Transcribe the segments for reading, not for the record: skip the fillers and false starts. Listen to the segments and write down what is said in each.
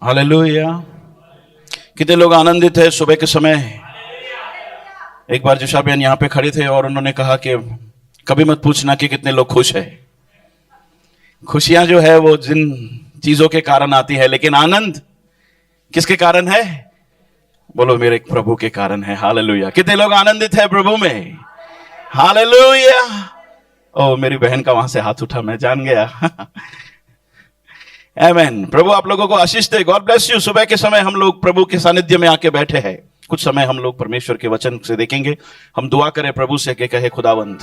Hallelujah. कितने लोग आनंदित है सुबह के समय? एक बार जिशा बहन यहाँ पे खड़े थे और उन्होंने कहा कि कभी मत पूछना कि कितने लोग खुश है। खुशियां जो है वो जिन चीजों के कारण आती है, लेकिन आनंद किसके कारण है? बोलो, मेरे प्रभु के कारण है। हालेलुया। कितने लोग आनंदित है प्रभु में? हालेलुया। ओ, मेरी बहन का वहां से हाथ उठा, मैं जान गया। आमेन। प्रभु आप लोगों को आशीष दे। God bless you. सुबह के समय हम लोग प्रभु के सानिध्य में आके बैठे हैं। कुछ समय हम लोग परमेश्वर के वचन से देखेंगे। हम दुआ करें प्रभु से कि कहे खुदावंद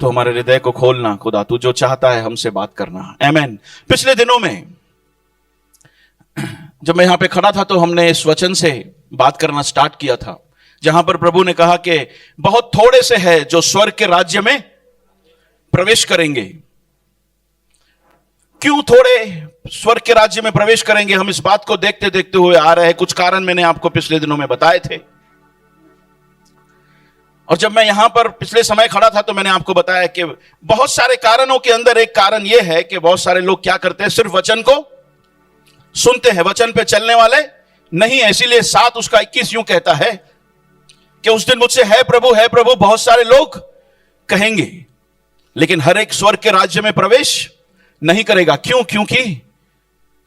तो हमारे हृदय को खोलना, खुदा तू जो चाहता है हमसे बात करना। आमेन। पिछले दिनों में जब मैं यहां पे खड़ा था तो हमने इस वचन से बात करना स्टार्ट किया था, जहां पर प्रभु ने कहा कि बहुत थोड़े से है जो स्वर्ग के राज्य में प्रवेश करेंगे। क्यों थोड़े स्वर्ग के राज्य में प्रवेश करेंगे? हम इस बात को देखते देखते हुए आ रहे हैं। कुछ कारण मैंने आपको पिछले दिनों में बताए थे, और जब मैं यहां पर पिछले समय खड़ा था तो मैंने आपको बताया कि बहुत सारे कारणों के अंदर एक कारण यह है कि बहुत सारे लोग क्या करते हैं, सिर्फ वचन को सुनते हैं, वचन पे चलने वाले नहीं है। इसीलिए 7 उसका 21 यूं कहता है कि उस दिन मुझसे है प्रभु बहुत सारे लोग कहेंगे, लेकिन हर एक स्वर्ग के राज्य में प्रवेश नहीं करेगा। क्यों? क्योंकि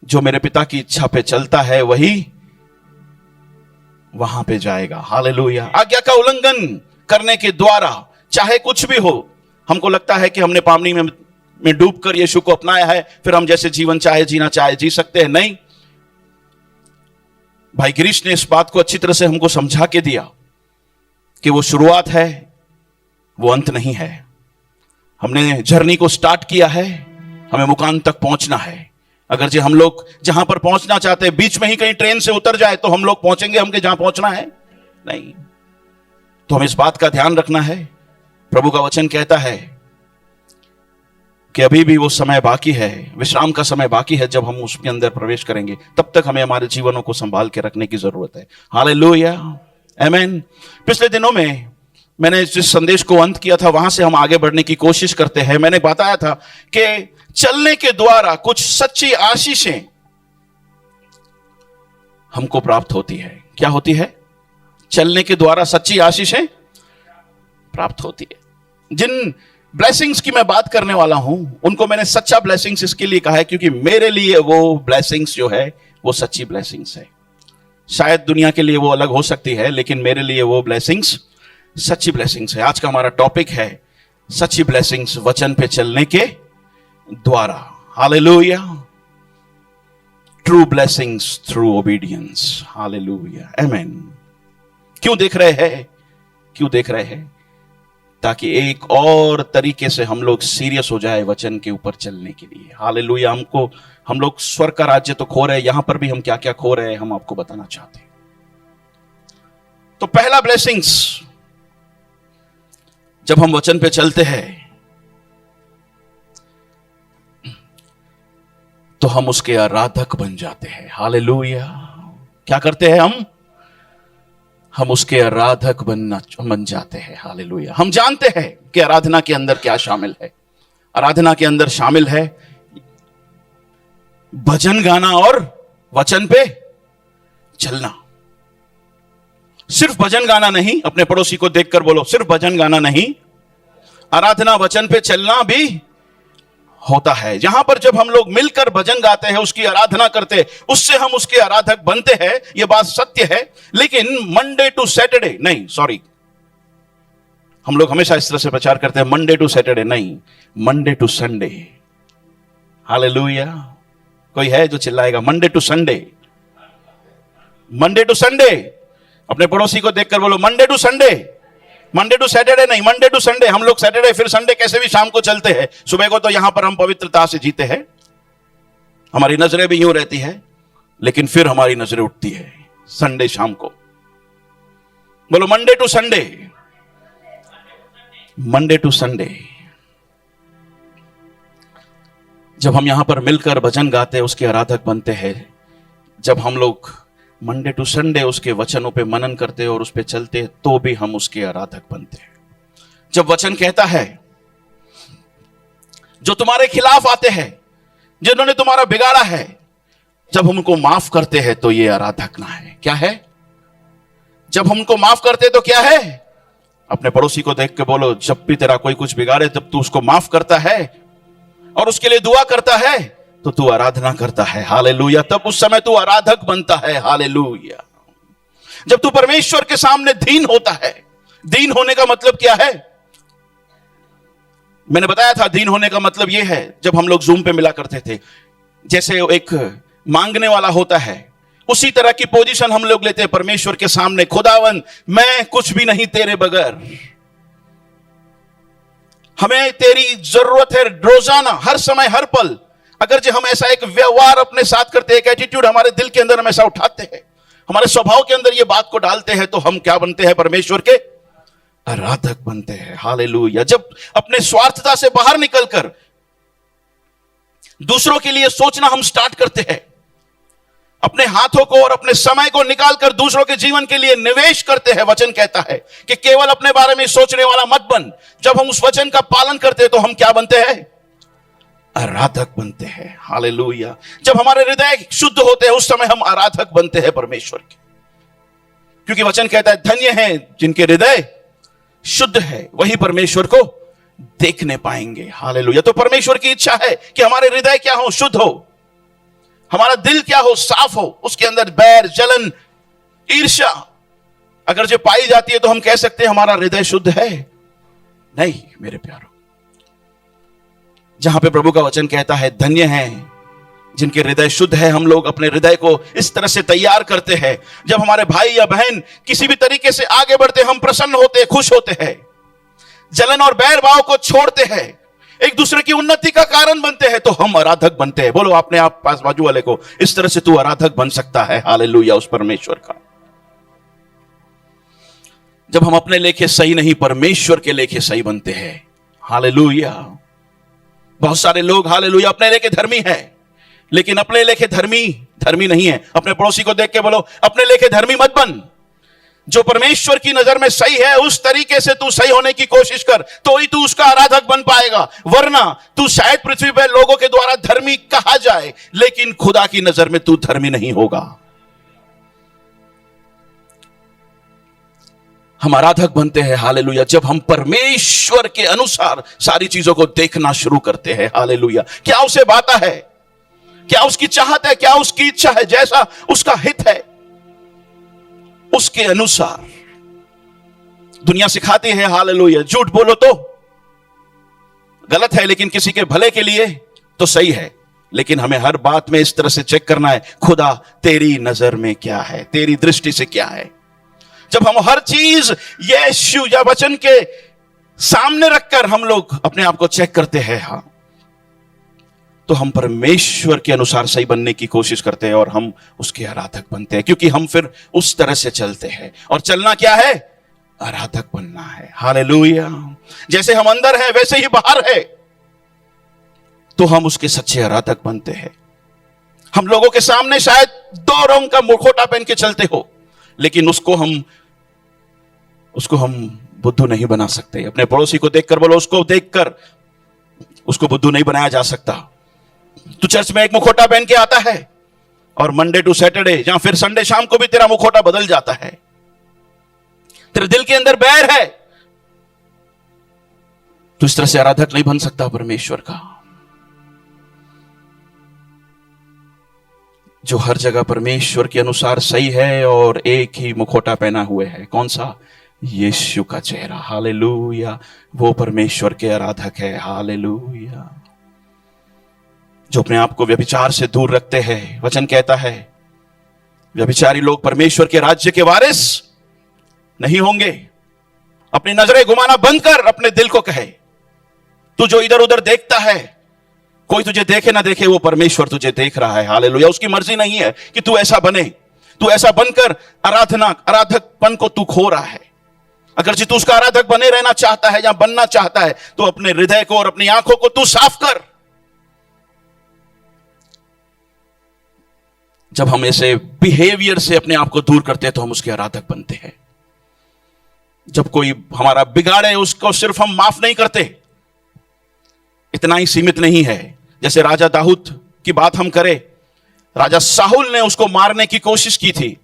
जो मेरे पिता की इच्छा पे चलता है वही वहां पे जाएगा। हालेलुया। आज्ञा का उल्लंघन करने के द्वारा चाहे कुछ भी हो, हमको लगता है कि हमने पावनी में डूबकर यीशु को अपनाया है, फिर हम जैसे जीवन चाहे जीना चाहे जी सकते हैं। नहीं, भाई गिरीश ने इस बात को अच्छी तरह से हमको समझा के दिया कि वो शुरुआत है, वो अंत नहीं है। हमने जर्नी को स्टार्ट किया है, हमें मुकाम तक पहुंचना है। अगर जो हम लोग जहां पर पहुंचना चाहते हैं बीच में ही कहीं ट्रेन से उतर जाए तो हम लोग पहुंचेंगे हमके जहां पहुंचना है? नहीं। तो हमें इस बात का ध्यान रखना है। प्रभु का वचन कहता है कि अभी भी वो समय बाकी है, विश्राम का समय बाकी है, जब हम उसके अंदर प्रवेश करेंगे। तब तक हमें हमारे जीवनों को संभाल के रखने की जरूरत है। हालेलुया। आमेन। पिछले दिनों में मैंने जिस संदेश को अंत किया था वहां से हम आगे बढ़ने की कोशिश करते हैं। मैंने बताया था कि चलने के द्वारा कुछ सच्ची आशीषें हमको प्राप्त होती है। क्या होती है? चलने के द्वारा सच्ची आशीषें प्राप्त होती है। जिन ब्लेसिंग्स की मैं बात करने वाला हूं उनको मैंने सच्चा ब्लेसिंग्स इसके लिए कहा है क्योंकि मेरे लिए वो ब्लेसिंग्स जो है वो सच्ची ब्लेसिंग्स है। शायद दुनिया के लिए वो अलग हो सकती है, लेकिन मेरे लिए वो ब्लेसिंग्स सच्ची ब्लेसिंग्स है। आज का हमारा टॉपिक है सच्ची ब्लेसिंग्स वचन पे चलने के द्वारा। Hallelujah. True blessings through obedience. Hallelujah. Amen. क्यों देख रहे हैं? क्यों देख रहे हैं? ताकि एक और तरीके से हम लोग सीरियस हो जाए वचन के ऊपर चलने के लिए। हालेलुया। हम लोग स्वर्ग का राज्य तो खो रहे हैं, यहां पर भी हम क्या क्या खो रहे हैं हम आपको बताना चाहते हैं। तो पहला ब्लेसिंग्स, जब हम वचन पे चलते हैं तो हम उसके आराधक बन जाते हैं। हालेलुया। क्या करते हैं हम उसके आराधक बन जाते हैं। हालेलुया। हम जानते हैं कि आराधना के अंदर क्या शामिल है। आराधना के अंदर शामिल है भजन गाना और वचन पे चलना। सिर्फ भजन गाना नहीं, अपने पड़ोसी को देखकर बोलो, सिर्फ भजन गाना नहीं, आराधना वचन पे चलना भी होता है। जहां पर जब हम लोग मिलकर भजन गाते हैं, उसकी आराधना करते हैं, उससे हम उसके आराधक बनते हैं। यह बात सत्य है। लेकिन मंडे टू सैटरडे नहीं, सॉरी, हम लोग हमेशा इस तरह से प्रचार करते हैं मंडे टू सैटरडे नहीं, मंडे टू संडे। हालेलुया। कोई है जो चिल्लाएगा Monday to Sunday? Monday to Sunday. अपने पड़ोसी को देखकर बोलो Monday to Sunday, Monday to Saturday नहीं, मंडे टू संडे। हम लोग सैटरडे फिर संडे कैसे भी शाम को चलते हैं। सुबह को तो यहां पर हम पवित्रता से जीते हैं, हमारी नजरें भी यूं रहती है, लेकिन फिर हमारी नजरें उठती है संडे शाम को। बोलो Monday to Sunday, Monday to Sunday. जब हम यहां पर मिलकर भजन गाते हैं, उसके आराधक बनते हैं। जब हम लोग मंडे टू संडे उसके वचनों पे मनन करते और उस पे चलते, तो भी हम उसके आराधक बनते हैं। जब वचन कहता है जो तुम्हारे खिलाफ आते हैं, जिन्होंने तुम्हारा बिगाड़ा है, जब हम उनको माफ करते हैं तो ये आराधना है। क्या है? जब हम उनको माफ करते हैं तो क्या है? अपने पड़ोसी को देख के बोलो, जब भी तेरा कोई कुछ बिगाड़े जब तू उसको माफ करता है और उसके लिए दुआ करता है तो तू आराधना करता है। हालेलुया। तब उस समय तू आराधक बनता है। हालेलुया। जब तू परमेश्वर के सामने दीन होता है, दीन होने का मतलब क्या है? मैंने बताया था, दीन होने का मतलब यह है, जब हम लोग जूम पे मिला करते थे, जैसे एक मांगने वाला होता है, उसी तरह की पोजीशन हम लोग लेते हैं परमेश्वर के सामने। खुदावन, मैं कुछ भी नहीं तेरे बगैर, हमें तेरी जरूरत है रोजाना, हर समय, हर पल। अगर जो हम ऐसा एक व्यवहार अपने साथ करते हैं, एक एटीट्यूड हमारे दिल के अंदर हम ऐसा उठाते हैं, हमारे स्वभाव के अंदर ये बात को डालते हैं, तो हम क्या बनते हैं? परमेश्वर के आराधक बनते हैं। हालेलुया। जब अपने स्वार्थता से बाहर निकलकर दूसरों के लिए सोचना हम स्टार्ट करते हैं, अपने हाथों को और अपने समय को निकालकर दूसरों के जीवन के लिए निवेश करते हैं। वचन कहता है कि केवल अपने बारे में सोचने वाला मत बन। जब हम उस वचन का पालन करते हैं तो हम क्या बनते हैं? आराधक बनते हैं। हालेलुया। जब हमारे हृदय शुद्ध होते हैं उस समय हम आराधक बनते हैं परमेश्वर के, क्योंकि वचन कहता है धन्य हैं जिनके हृदय शुद्ध है, वही परमेश्वर को देखने पाएंगे। हालेलुया। तो परमेश्वर की इच्छा है कि हमारे हृदय क्या हो? शुद्ध हो। हमारा दिल क्या हो? साफ हो। उसके अंदर बैर, जलन, ईर्ष्या अगर जो पाई जाती है तो हम कह सकते हैं हमारा हृदय शुद्ध है? नहीं मेरे प्यारों। जहां पे प्रभु का वचन कहता है धन्य हैं जिनके हृदय शुद्ध है, हम लोग अपने हृदय को इस तरह से तैयार करते हैं, जब हमारे भाई या बहन किसी भी तरीके से आगे बढ़ते हम प्रसन्न होते, खुश होते हैं, जलन और बैर भाव को छोड़ते हैं, एक दूसरे की उन्नति का कारण बनते हैं, तो हम आराधक बनते हैं। बोलो अपने आप पास बाजू वाले को, इस तरह से तू आराधक बन सकता है। हालेलुया। उस परमेश्वर का। जब हम अपने लेखे सही नहीं, परमेश्वर के लेखे सही बनते हैं। हालेलुया। बहुत सारे लोग हालेलुया अपने लेखे धर्मी है, लेकिन अपने लेखे धर्मी नहीं है। अपने पड़ोसी को देख के बोलो, अपने लेखे धर्मी मत बन। जो परमेश्वर की नजर में सही है उस तरीके से तू सही होने की कोशिश कर, तो ही तू उसका आराधक बन पाएगा। वरना तू शायद पृथ्वी पर लोगों के द्वारा धर्मी कहा जाए, लेकिन खुदा की नजर में तू धर्मी नहीं होगा। हम आराधक बनते हैं। हालेलुया। जब हम परमेश्वर के अनुसार सारी चीजों को देखना शुरू करते हैं। हालेलुया। क्या उसे बाता है, क्या उसकी चाहत है, क्या उसकी इच्छा है, जैसा उसका हित है उसके अनुसार। दुनिया सिखाती है हालेलुया झूठ बोलो तो गलत है, लेकिन किसी के भले के लिए तो सही है। लेकिन हमें हर बात में इस तरह से चेक करना है, खुदा तेरी नजर में क्या है, तेरी दृष्टि से क्या है। जब हम हर चीज यीशु या वचन के सामने रखकर हम लोग अपने आप को चेक करते हैं, हाँ, तो हम परमेश्वर के अनुसार सही बनने की कोशिश करते हैं और हम उसके आराधक बनते हैं, क्योंकि हम फिर उस तरह से चलते हैं। और चलना क्या है? आराधक बनना है। हालेलुया। जैसे हम अंदर हैं वैसे ही बाहर है, तो हम उसके सच्चे आराधक बनते हैं। हम लोगों के सामने शायद 2 रंग का मुखौटा पहन के चलते हो, लेकिन उसको हम बुद्धू नहीं बना सकते। अपने पड़ोसी को देखकर बोलो, उसको देखकर उसको बुद्धू नहीं बनाया जा सकता। तू चर्च में एक मुखौटा पहन के आता है और मंडे टू सैटरडे या फिर संडे शाम को भी तेरा मुखौटा बदल जाता है। तेरे दिल के अंदर बैर है, तो इस तरह से आराधक नहीं बन सकता परमेश्वर का। जो हर जगह परमेश्वर के अनुसार सही है और एक ही मुखौटा पहना हुए है, कौन सा? यीशु का चेहरा। हालेलुया। वो परमेश्वर के आराधक है। हालेलुया। जो अपने आप को व्यभिचार से दूर रखते हैं। वचन कहता है व्यभिचारी लोग परमेश्वर के राज्य के वारिस नहीं होंगे। अपनी नजरें घुमाना बंद कर, अपने दिल को कहे, तू जो इधर उधर देखता है, कोई तुझे देखे ना देखे, वो परमेश्वर तुझे देख रहा है। हालेलुया। उसकी मर्जी नहीं है कि तू ऐसा बने। तू ऐसा बनकर आराधकपन को तू खो रहा है। अगर तू उसका आराधक बने रहना चाहता है या बनना चाहता है, तो अपने हृदय को और अपनी आंखों को तू साफ कर। जब हम ऐसे बिहेवियर से अपने आप को दूर करते हैं तो हम उसके आराधक बनते हैं। जब कोई हमारा बिगाड़े उसको सिर्फ हम माफ नहीं करते, इतना ही सीमित नहीं है। जैसे राजा दाऊद की बात हम करें, राजा साहुल ने उसको मारने की कोशिश की थी,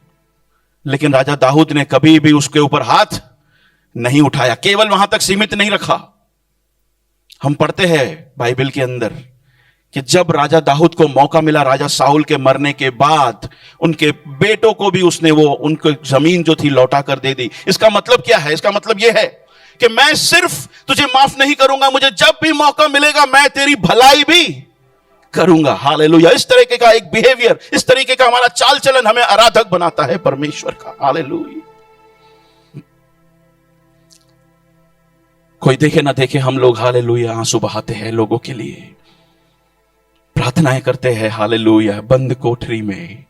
लेकिन राजा दाऊद ने कभी भी उसके ऊपर हाथ नहीं उठाया, केवल वहां तक सीमित नहीं रखा। हम पढ़ते हैं बाइबल के अंदर कि जब राजा दाऊद को मौका मिला राजा साहुल के मरने के बाद, उनके बेटों को भी उसने वो उनको जमीन जो थी लौटा कर दे दी। इसका मतलब क्या है? इसका मतलब यह है कि मैं सिर्फ तुझे माफ नहीं करूंगा, मुझे जब भी मौका मिलेगा मैं तेरी भलाई भी करूंगा। हालेलुया। इस तरीके का एक बिहेवियर, इस तरीके का हमारा चाल चलन हमें आराधक बनाता है परमेश्वर का। हालेलुया। कोई देखे ना देखे, हम लोग हालेलुया आंसू बहाते हैं लोगों के लिए, प्रार्थनाएं करते हैं। हालेलुया। बंद कोठरी में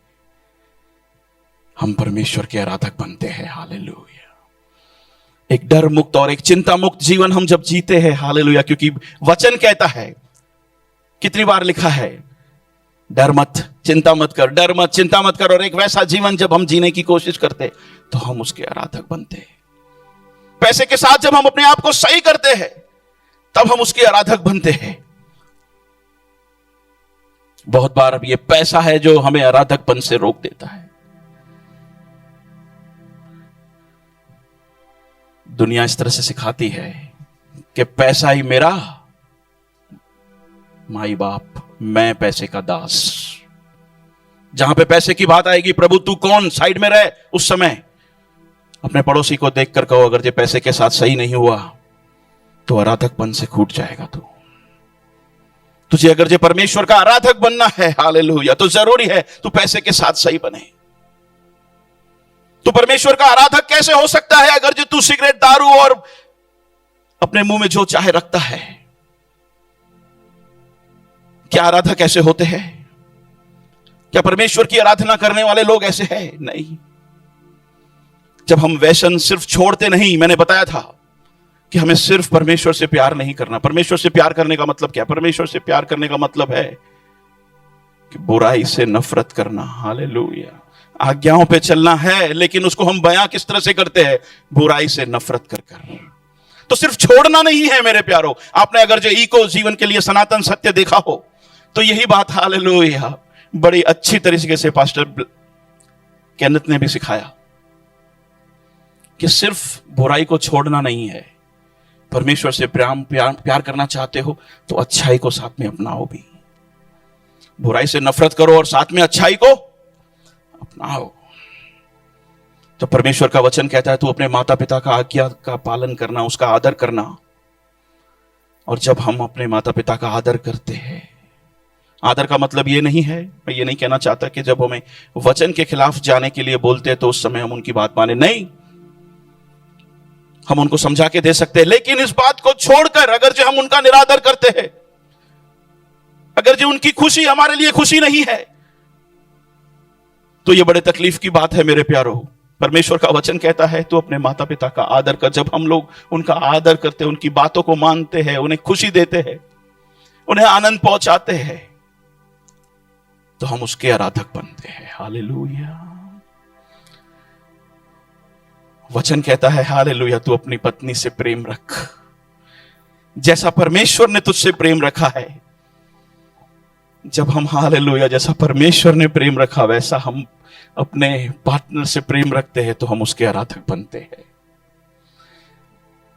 हम परमेश्वर के आराधक बनते हैं। हालेलुया। एक डर मुक्त और एक चिंता मुक्त जीवन हम जब जीते हैं। हालेलुया। क्योंकि वचन कहता है, कितनी बार लिखा है, डर मत, चिंता मत कर, डर मत, चिंता मत कर। और एक वैसा जीवन जब हम जीने की कोशिश करते तो हम उसके आराधक बनते हैं। पैसे के साथ जब हम अपने आप को सही करते हैं तब हम उसके आराधक बनते हैं। बहुत बार अब ये पैसा है जो हमें आराधकपन से रोक देता है। दुनिया इस तरह से सिखाती है कि पैसा ही मेरा माई बाप, मैं पैसे का दास। जहां पे पैसे की बात आएगी, प्रभु तू कौन, साइड में रहे। उस समय अपने पड़ोसी को देखकर कहो, अगर ये पैसे के साथ सही नहीं हुआ तो आराधकपन से छूट जाएगा। तुझे अगर ये परमेश्वर का आराधक बनना है, हालेलुया, तो जरूरी है तू पैसे के साथ सही बने। तो परमेश्वर का आराधक कैसे हो सकता है अगर जो तू सिगरेट, दारू और अपने मुंह में जो चाहे रखता है? क्या आराधक ऐसे होते हैं? क्या परमेश्वर की आराधना करने वाले लोग ऐसे हैं? नहीं। जब हम व्यसन सिर्फ छोड़ते नहीं, मैंने बताया था कि हमें सिर्फ परमेश्वर से प्यार नहीं करना। परमेश्वर से प्यार करने का मतलब क्या? परमेश्वर से प्यार करने का मतलब है कि बुराई से नफरत करना। हालेलुया। आज्ञाओं पे चलना है, लेकिन उसको हम बयां किस तरह से करते हैं? बुराई से नफरत कर कर। तो सिर्फ छोड़ना नहीं है मेरे प्यारो। आपने अगर जो इको जीवन के लिए सनातन सत्य देखा हो तो यही बात, हालेलुया, बड़ी अच्छी तरीके से पास्टर केनेथ ने भी सिखाया कि सिर्फ बुराई को छोड़ना नहीं है। परमेश्वर से प्यार करना चाहते हो तो अच्छाई को साथ में अपनाओ भी। बुराई से नफरत करो और साथ में अच्छाई को अपनाओ। तो परमेश्वर का वचन कहता है तू अपने माता पिता का आज्ञा का पालन करना, उसका आदर करना। और जब हम अपने माता पिता का आदर करते हैं, आदर का मतलब ये नहीं है, मैं ये नहीं कहना चाहता कि जब हमें वचन के खिलाफ जाने के लिए बोलते हैं तो उस समय हम उनकी बात माने, नहीं, हम उनको समझा के दे सकते हैं। लेकिन इस बात को छोड़कर अगर जो हम उनका निरादर करते हैं, अगर जो उनकी खुशी हमारे लिए खुशी नहीं है, तो यह बड़े तकलीफ की बात है मेरे प्यारो। परमेश्वर का वचन कहता है तू अपने माता पिता का आदर कर। जब हम लोग उनका आदर करते हैं, उनकी बातों को मानते हैं, उन्हें खुशी देते हैं, उन्हें आनंद पहुंचाते हैं, तो हम उसके आराधक बनते हैं। हालेलुया। वचन कहता है, हालेलुया, तू अपनी पत्नी से प्रेम रख जैसा परमेश्वर ने तुझसे प्रेम रखा है। जब हम, हालेलुया, जैसा परमेश्वर ने प्रेम रखा वैसा हम अपने पार्टनर से प्रेम रखते हैं तो हम उसके आराधक बनते हैं।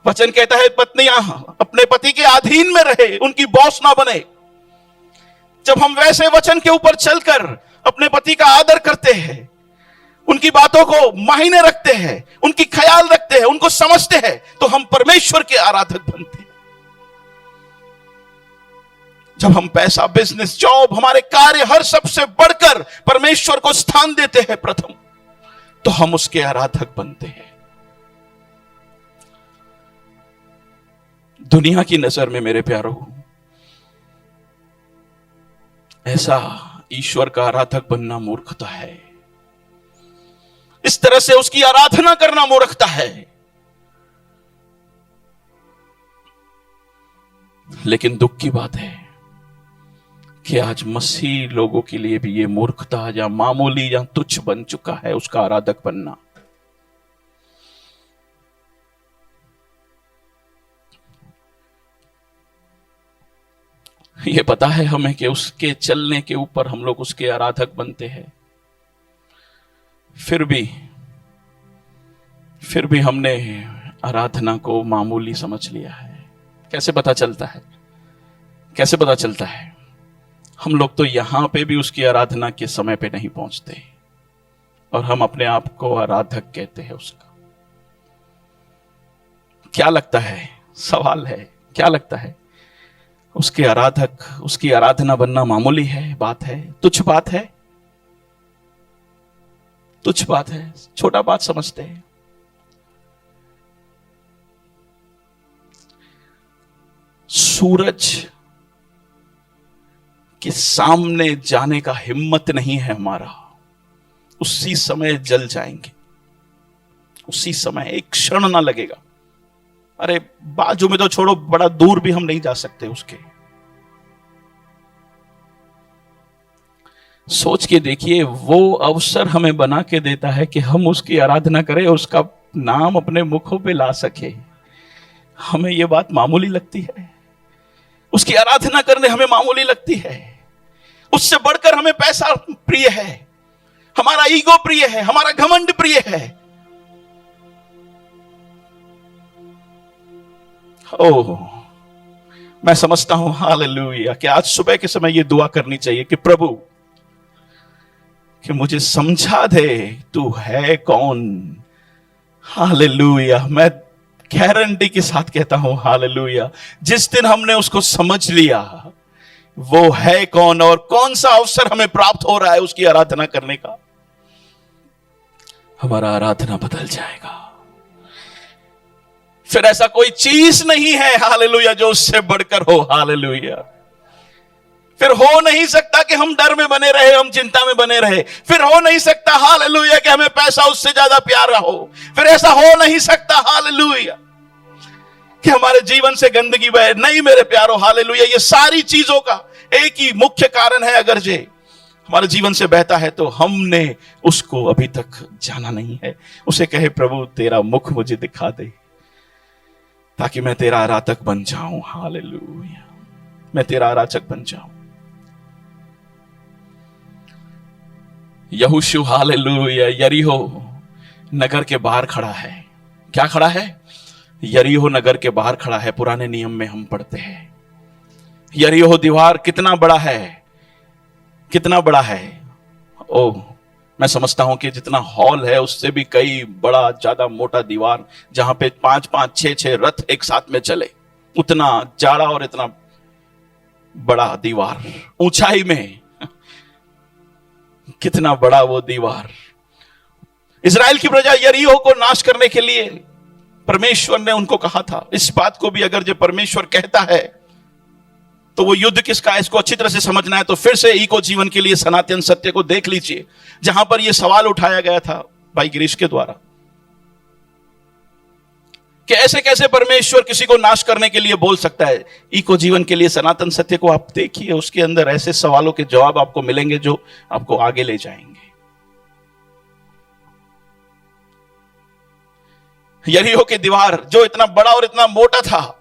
वचन कहता है पत्नियां अपने पति के अधीन में रहे, उनकी बॉस ना बने। जब हम वैसे वचन के ऊपर चलकर अपने पति का आदर करते हैं, उनकी बातों को मायने रखते हैं, उनकी ख्याल रखते हैं, उनको समझते हैं, तो हम परमेश्वर के आराधक बनते हैं। जब हम पैसा, बिजनेस, जॉब, हमारे कार्य, हर सबसे बढ़कर परमेश्वर को स्थान देते हैं प्रथम, तो हम उसके आराधक बनते हैं। दुनिया की नजर में मेरे प्यारो, ऐसा ईश्वर का आराधक बनना मूर्खता है। इस तरह से उसकी आराधना करना मूर्खता है। लेकिन दुख की बात है कि आज मसीह लोगों के लिए भी ये मूर्खता या मामूली या तुच्छ बन चुका है उसका आराधक बनना। ये पता है हमें कि उसके चलने के ऊपर हम लोग उसके आराधक बनते हैं, फिर भी हमने आराधना को मामूली समझ लिया है। कैसे पता चलता है? कैसे पता चलता है? हम लोग तो यहां पे भी उसकी आराधना के समय पे नहीं पहुंचते और हम अपने आप को आराधक कहते हैं उसका। क्या लगता है? सवाल है, क्या लगता है? उसके आराधक, उसकी आराधना बनना मामूली है, बात है, तुच्छ बात है, तुच्छ बात है, छोटा बात समझते हैं। सूरज के सामने जाने का हिम्मत नहीं है हमारा, उसी समय जल जाएंगे, उसी समय, एक क्षण ना लगेगा। अरे बाजू में तो छोड़ो, बड़ा दूर भी हम नहीं जा सकते उसके। सोच के देखिए, वो अवसर हमें बना के देता है कि हम उसकी आराधना करें, उसका नाम अपने मुखों पे ला सके। हमें यह बात मामूली लगती है, उसकी आराधना करने हमें मामूली लगती है। उससे बढ़कर हमें पैसा प्रिय है, हमारा ईगो प्रिय है, हमारा घमंड प्रिय है। ओह, मैं समझता हूं हालेलुया कि आज सुबह के समय यह दुआ करनी चाहिए कि प्रभु, कि मुझे समझा दे तू है कौन। हालेलुया, मैं गारंटी के साथ कहता हूं हालेलुया, जिस दिन हमने उसको समझ लिया वो है कौन और कौन सा अवसर हमें प्राप्त हो रहा है उसकी आराधना करने का, हमारा आराधना बदल जाएगा। फिर ऐसा कोई चीज नहीं है हालेलुया जो उससे बढ़कर हो। हालेलुया, फिर हो नहीं सकता कि हम डर में बने रहे, हम चिंता में बने रहे। फिर हो नहीं सकता हालेलुया कि हमें पैसा उससे ज्यादा प्यारा हो। फिर ऐसा हो नहीं सकता हालेलुया कि हमारे जीवन से गंदगी बहे। नहीं मेरे प्यारो, हालेलुया, ये सारी चीजों का एक ही मुख्य कारण है। अगर जे हमारे जीवन से बहता है तो हमने उसको अभी तक जाना नहीं है। उसे कहे प्रभु तेरा मुख मुझे दिखा दे ताकि मैं तेरा आराधक बन जाऊं। हालेलुया, मैं तेरा आराधक बन जाऊं। यहोशू हालेलुया यरीहो नगर के बाहर खड़ा है। क्या खड़ा है? यरीहो नगर के बाहर खड़ा है। पुराने नियम में हम पढ़ते हैं यरीहो दीवार कितना बड़ा है, कितना बड़ा है। ओह, मैं समझता हूं कि जितना हॉल है उससे भी कई बड़ा, ज्यादा मोटा दीवार, जहां पे 5-5, 6-6 रथ एक साथ में चले, उतना जाड़ा और इतना बड़ा दीवार ऊंचाई में। कितना बड़ा वो दीवार। इजराइल की प्रजा यरीहो को नाश करने के लिए परमेश्वर ने उनको कहा था। इस बात को भी अगर जो परमेश्वर कहता है तो वो युद्ध किसका है, इसको अच्छी तरह से समझना है तो फिर से इको जीवन के लिए सनातन सत्य को देख लीजिए, जहां पर यह सवाल उठाया गया था भाई गिरीश के द्वारा कि ऐसे कैसे परमेश्वर किसी को नाश करने के लिए बोल सकता है। इको जीवन के लिए सनातन सत्य को आप देखिए, उसके अंदर ऐसे सवालों के जवाब आपको मिलेंगे जो आपको आगे ले जाएंगे। यरीहो की दीवार जो इतना बड़ा और इतना मोटा था,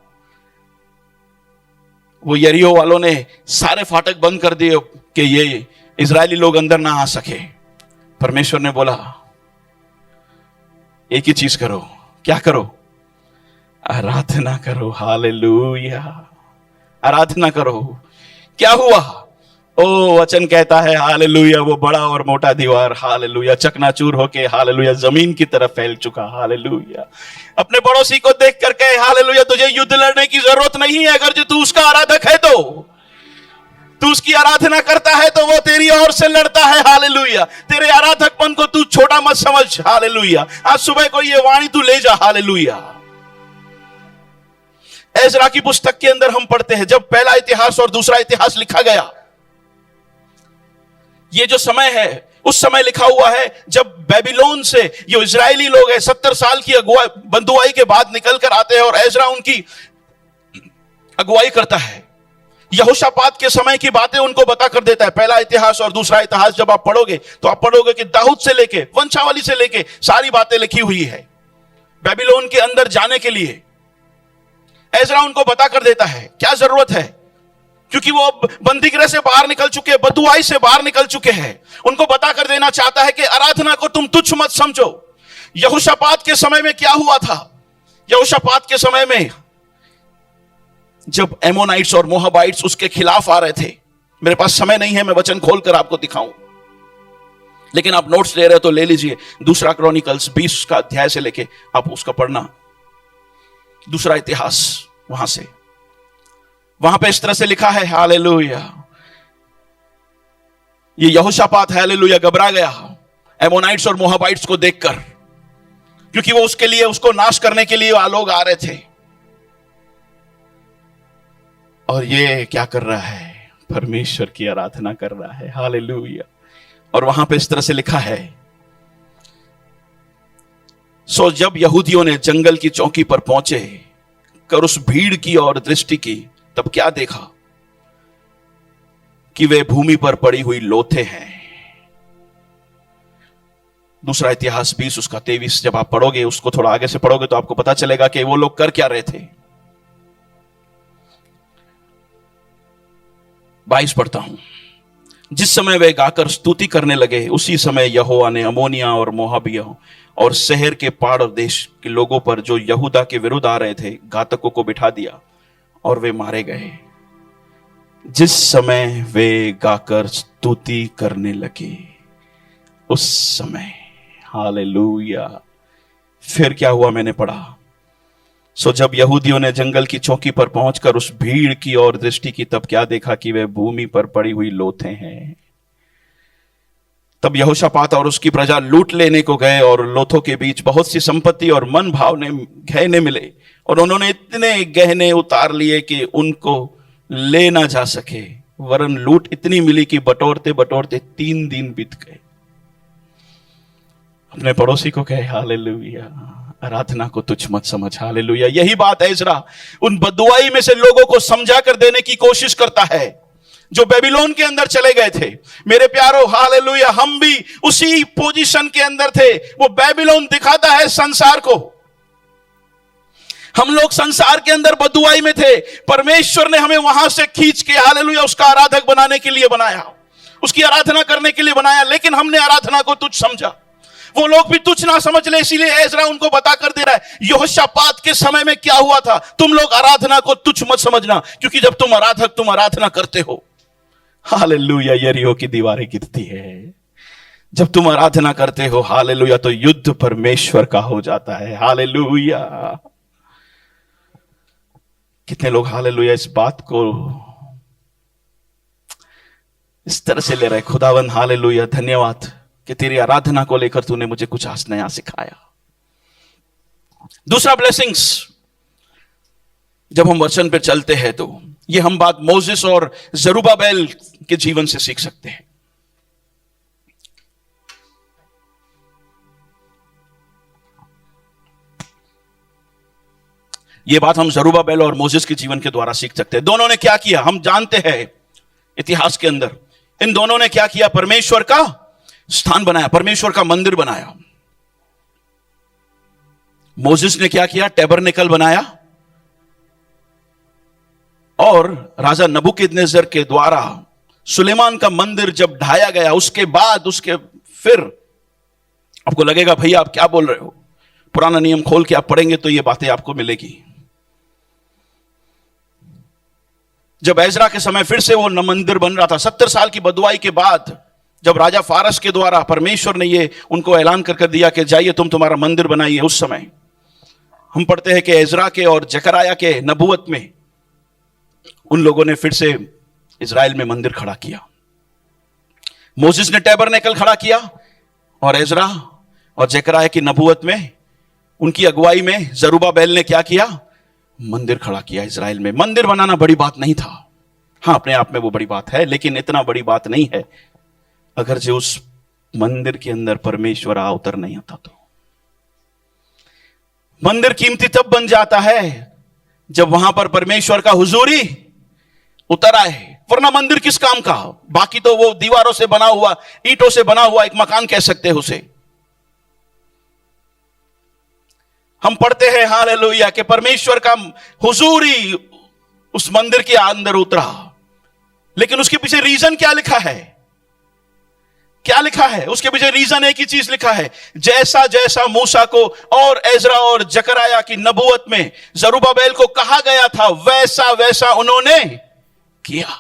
वो यरीहो वालों ने सारे फाटक बंद कर दिए कि ये इजरायली लोग अंदर ना आ सके। परमेश्वर ने बोला एक ही चीज करो। क्या करो? आराधना करो। हालेलुया, आराधना करो। क्या हुआ? ओ वचन कहता है हालेलुया, वो बड़ा और मोटा दीवार हालेलुया चकनाचूर होके हालेलुया जमीन की तरफ फैल चुका। हालेलुया, अपने पड़ोसी को देख कर कहे हालेलुया तुझे युद्ध लड़ने की जरूरत नहीं है। अगर जो तू उसका आराधक है तो तू उसकी आराधना करता है तो वो तेरी ओर से लड़ता है। हालेलुया, तेरे आराधकपन को तू छोटा मत समझ। हालेलुया, आज सुबह को ये वाणी तू ले जा। हालेलुया, एजरा की पुस्तक के अंदर हम पढ़ते हैं जब पहला इतिहास और दूसरा इतिहास लिखा गया, ये जो समय है उस समय लिखा हुआ है जब बेबीलोन से ये इजरायली लोग हैं 70 साल की बंधुआई के बाद निकल कर आते हैं और एजरा उनकी अगुवाई करता है। यहोशापात के समय की बातें उनको बता कर देता है। पहला इतिहास और दूसरा इतिहास जब आप पढ़ोगे तो आप पढ़ोगे कि दाऊद से लेके वंशावली से लेके सारी बातें लिखी हुई है। बेबीलोन के अंदर जाने के लिए एजरा उनको बता कर देता है क्या जरूरत है। क्योंकि वो बंदी गृह से बाहर निकल चुके हैं, बदुआई से बाहर निकल चुके हैं। उनको बता कर देना चाहता है कि आराधना को तुम तुच्छ मत समझो। यहोशापात के समय में क्या हुआ था? यहोशापात के समय में जब एमोनाइट्स और मोहाबाइट्स उसके खिलाफ आ रहे थे, मेरे पास समय नहीं है मैं वचन खोलकर आपको दिखाऊं, लेकिन आप नोट्स ले रहे हो तो ले लीजिए। दूसरा क्रॉनिकल्स 20 का अध्याय से लेके आप उसका पढ़ना, दूसरा इतिहास, वहां पे इस तरह से लिखा है, हालेलुया। ये यहोशापात हालेलुया घबरा गया एमोनाइट्स और मोहाबाइट्स को देखकर, क्योंकि वो उसके लिए, उसको नाश करने के लिए लोग आ रहे थे। और ये क्या कर रहा है? परमेश्वर की आराधना कर रहा है, हालेलुया। और वहां पे इस तरह से लिखा है, सो जब यहूदियों ने जंगल की चौकी पर पहुंचे कर उस भीड़ की ओर दृष्टि की, तब क्या देखा कि वे भूमि पर पड़ी हुई लोथे हैं। दूसरा इतिहास 20 उसका 23 जब आप पढ़ोगे, उसको थोड़ा आगे से पढ़ोगे तो आपको पता चलेगा कि वो लोग कर क्या रहे थे। 22 पढ़ता हूं। जिस समय वे गाकर स्तुति करने लगे, उसी समय यहोवा ने अमोनिया और मोआबियों और शहर के पहाड़ देश के लोगों पर जो यहूदा के विरुद्ध आ रहे थे, घातकों को बिठा दिया और वे मारे गए। जिस समय वे गाकर स्तुति करने लगे, उस समय, हालेलुया। फिर क्या हुआ मैंने पढ़ा, सो जब यहूदियों ने जंगल की चौकी पर पहुंचकर उस भीड़ की ओर दृष्टि की, तब क्या देखा कि वे भूमि पर पड़ी हुई लोथें हैं। तब यहोशापात और उसकी प्रजा लूट लेने को गए और लोथों के बीच बहुत सी संपत्ति और मन भावने गहने मिले, और उन्होंने इतने गहने उतार लिए कि उनको ले ना जा सके, वरन लूट इतनी मिली कि बटोरते बटोरते 3 दिन बीत गए। अपने पड़ोसी को कहे, हालेलुया, आराधना को तुच्छ मत समझ, हालेलुया। यही बात एजरा उन बदुआई में से लोगों को समझा कर देने की कोशिश करता है जो बेबीलोन के अंदर चले गए थे। मेरे प्यारो, हालेलुया, हम भी उसी पोजीशन के अंदर थे। वो बेबीलोन दिखाता है संसार को। हम लोग संसार के अंदर बदुआई में थे, परमेश्वर ने हमें वहां से खींच के, हालेलुया, उसका आराधक बनाने के लिए बनाया, उसकी आराधना करने के लिए बनाया, लेकिन हमने आराधना को तुच्छ समझा। वो लोग भी तुच्छ ना समझ ले, इसीलिए एजरा उनको बता कर दे रहा है, यहोशापात के समय में क्या हुआ था, तुम लोग आराधना को तुच्छ मत समझना, क्योंकि जब तुम आराधक, तुम आराधना करते हो, हालेलुया, यरीहो की दीवारें गिरती है। जब तुम आराधना करते हो, हालेलुया, तो युद्ध परमेश्वर का हो जाता है, हालेलुया। कितने लोग, हालेलुया, इस बात को इस तरह से ले रहे, खुदावन, हालेलुया, धन्यवाद कि तेरी आराधना को लेकर तूने मुझे कुछ आज नया सिखाया। दूसरा ब्लेसिंग्स, जब हम वचन पे चलते हैं तो ये हम बात मोसेस और जरुब्बाबेल के जीवन से सीख सकते हैं। ये बात हम जरुब्बाबेल और मोसेस के जीवन के द्वारा सीख सकते हैं। दोनों ने क्या किया हम जानते हैं इतिहास के अंदर। इन दोनों ने क्या किया, परमेश्वर का स्थान बनाया, परमेश्वर का मंदिर बनाया। मोसेस ने क्या किया, टैबरनेकल बनाया, और राजा नबूकदनेस्सर के द्वारा सुलेमान का मंदिर जब ढाया गया, उसके बाद उसके फिर आपको लगेगा भैया आप क्या बोल रहे हो, पुराना नियम खोल के आप पढ़ेंगे तो ये बातें आपको मिलेगी। जब एजरा के समय फिर से वो मंदिर बन रहा था, 70 साल की बदुआई के बाद, जब राजा फारस के द्वारा परमेश्वर ने ये उनको ऐलान कर दिया कि जाइए तुम तुम्हारा मंदिर बनाइए, उस समय हम पढ़ते हैं कि एजरा के और जकराया के नबूवत में उन लोगों ने फिर से इजराइल में मंदिर खड़ा किया। मोसेस ने टैबरनेकल खड़ा किया, और एजरा और जकराया की नबूवत में, उनकी अगुवाई में जरुब्बाबेल ने क्या किया, मंदिर खड़ा किया इजराइल में। मंदिर बनाना बड़ी बात नहीं था, हां अपने आप में वो बड़ी बात है, लेकिन इतना बड़ी बात नहीं है अगर जो उस मंदिर के अंदर परमेश्वर आ उतर नहीं आता तो। मंदिर कीमती तब बन जाता है जब वहां पर परमेश्वर का हुजूरी उतर आए, वरना मंदिर किस काम का, बाकी तो वो दीवारों से बना हुआ, ईंटों से बना हुआ एक मकान कह सकते हैं उसे। हम पढ़ते हैं हालेलुया कि परमेश्वर का हुजूरी उस मंदिर के अंदर उतरा, लेकिन उसके पीछे रीजन क्या लिखा है? क्या लिखा है उसके पीछे? रीजन एक ही चीज लिखा है, जैसा जैसा मूसा को और एजरा और जकराया की नबूवत में जरुब्बाबेल को कहा गया था, वैसा वैसा उन्होंने किया।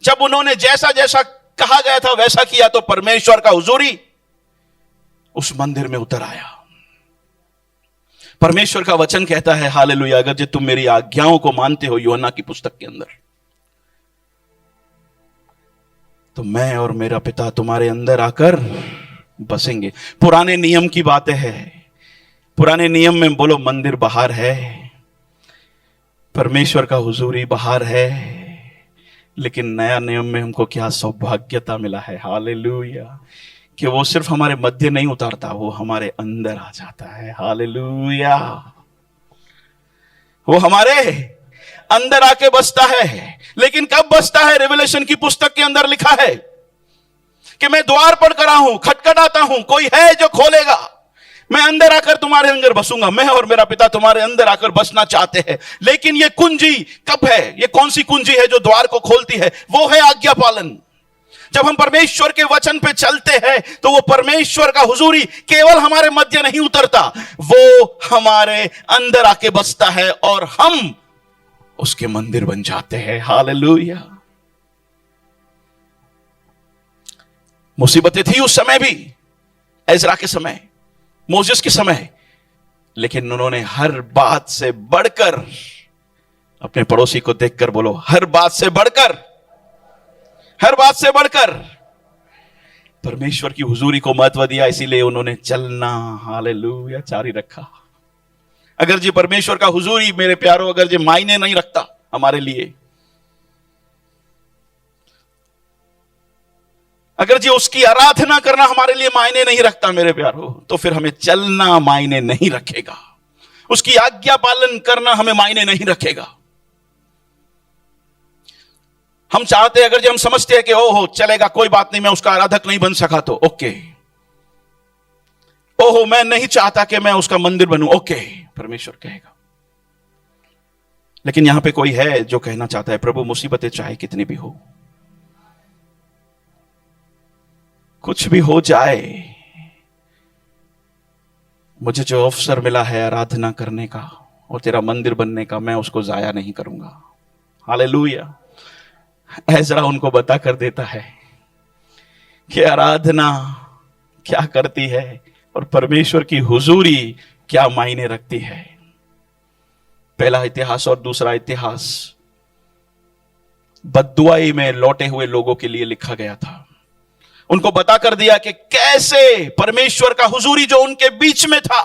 जब उन्होंने जैसा जैसा कहा गया था वैसा किया तो परमेश्वर का हुजूरी उस मंदिर में उतर आया। परमेश्वर का वचन कहता है, हालेलुया, अगर जो तुम मेरी आज्ञाओं को मानते हो, यूहन्ना की पुस्तक के अंदर, तो मैं और मेरा पिता तुम्हारे अंदर आकर बसेंगे। पुराने नियम की बातें हैं। पुराने नियम में बोलो मंदिर बाहर है, परमेश्वर का हुजूरी बाहर है, लेकिन नया नियम में हमको क्या सौभाग्यता मिला है, हालेलुया, कि वो सिर्फ हमारे मध्य नहीं उतारता, वो हमारे अंदर आ जाता है। हालेलुया, वो हमारे अंदर आके बसता है। लेकिन कब बसता है? रेवलेशन की पुस्तक के अंदर लिखा है कि मैं द्वार पर खड़ा हूं, खटखटाता हूं, कोई है जो खोलेगा, मैं अंदर आकर तुम्हारे अंदर बसूंगा। मैं और मेरा पिता तुम्हारे अंदर आकर बसना चाहते हैं। लेकिन ये कुंजी कब है? ये कौन सी कुंजी है जो द्वार को खोलती है? वो है आज्ञा पालन। जब हम परमेश्वर के वचन पे चलते हैं तो वो परमेश्वर का हुजूरी केवल हमारे मध्य नहीं उतरता, वो हमारे अंदर आके बसता है और हम उसके मंदिर बन जाते हैं। हालेलुया। मुसीबतें थी उस समय भी, एजरा के समय, मोसेस के समय, लेकिन उन्होंने हर बात से बढ़कर, अपने पड़ोसी को देखकर बोलो, हर बात से बढ़कर, हर बात से बढ़कर परमेश्वर की हुजूरी को महत्व दिया। इसीलिए उन्होंने चलना, हालेलुया, जारी रखा। अगर जी परमेश्वर का हुजूरी, मेरे प्यारो, अगर जी मायने नहीं रखता हमारे लिए, अगर जी उसकी आराधना करना हमारे लिए मायने नहीं रखता मेरे प्यारो, तो फिर हमें चलना मायने नहीं रखेगा, उसकी आज्ञा पालन करना हमें मायने नहीं रखेगा। हम चाहते हैं, अगर जी हम समझते हैं कि ओहो चलेगा, कोई बात नहीं, मैं उसका आराधक नहीं बन सका तो ओके, ओहो मैं नहीं चाहता कि मैं उसका मंदिर बनूं, ओके, परमेश्वर कहेगा। लेकिन यहां पे कोई है जो कहना चाहता है, प्रभु मुसीबतें चाहे कितनी भी हो, कुछ भी हो जाए, मुझे जो अवसर मिला है आराधना करने का और तेरा मंदिर बनने का, मैं उसको जाया नहीं करूंगा। हालेलुया। एजरा उनको बता कर देता है कि आराधना क्या करती है और परमेश्वर की हुजूरी क्या मायने रखती है। पहला इतिहास और दूसरा इतिहास बद्दुआई में लौटे हुए लोगों के लिए लिखा गया था। उनको बता कर दिया कि कैसे परमेश्वर का हुजूरी जो उनके बीच में था,